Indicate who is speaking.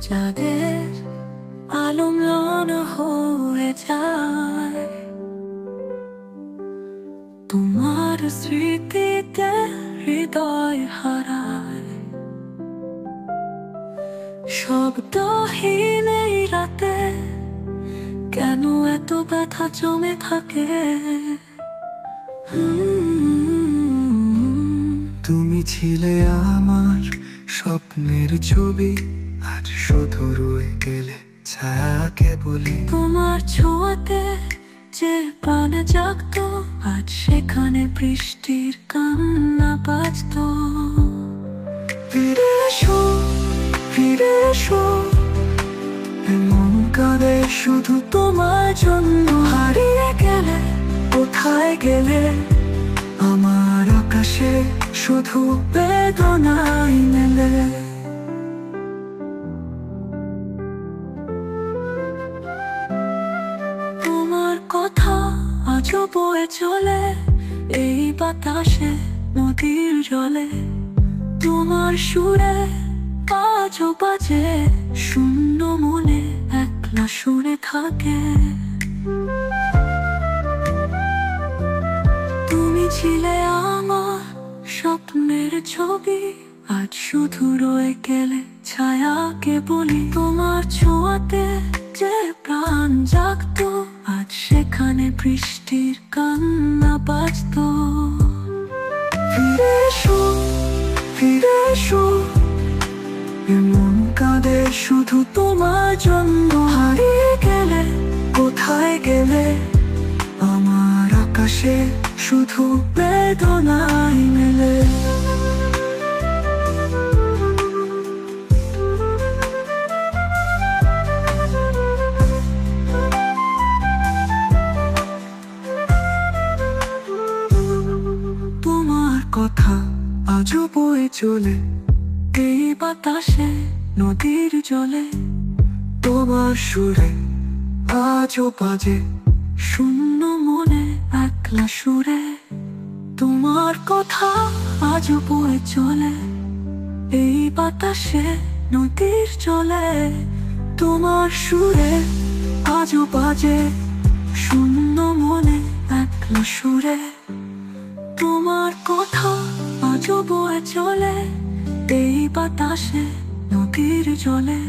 Speaker 1: যাদের আলো ম্লান হয়ে যায়, তোমার স্মৃতিতে হৃদয় হারায়। শব্দহীন এই রাতে কেন এত ব্যথা জমে থাকে?
Speaker 2: তুমি ছিলে আমার স্বপ্নের ছবি, আজ শুধু রয়ে গেলে ছায়াকে বলি।
Speaker 1: তোমার ছোঁয়াতে যে প্রাণে জাগতো, আজ সেখানে বৃষ্টির কান্না বাজতো।
Speaker 2: ফিরে এসো, ফিরে এসো, এমন কাঁদে শুধু
Speaker 1: তোমার জন্য
Speaker 2: হারিয়ে গেলে, কোথায় গেলে? আমার আকাশে শুধু বেদনাই মেলে।
Speaker 1: তোমার কথা আজও বয়ে চলে এই বাতাসে, নদীর জলে। তোমার সুরে আজও বাজে, শূন্য মনে একলা সুরে থাকে। তুমি ছিলে আমার স্বপ্নের ছবি, আজ শুধু রয়ে গেলে ছায়াকে বলি। তোমার ছোঁয়াতে যে প্রাণ জাগতো, আজ সেখানে বৃষ্টির কান্না বাজতো।
Speaker 2: ফিরে এসো, ফিরে এসো, এমন কাঁদে শুধু
Speaker 1: তোমার জন্য
Speaker 2: হারিয়ে গেলে, কোথায় গেলে? আমার আকাশে শুধু বেদনাই মেলে। তোমার কথা আজও বয়ে চলে
Speaker 1: এই বাতাসে, নদীর জলে।
Speaker 2: তোমার সুরে আজও বাজে,
Speaker 1: শূন্য মনে একলা সুরে। তোমার কথা আজও বয়ে চলে এই বাতাসে, নদীর জলে। তোমার সুরে আজও বাজে, শূন্য মনে একলা সুরে। তোমার কথা আজও বয়ে চলে এই বাতাসে, নদীর জলে।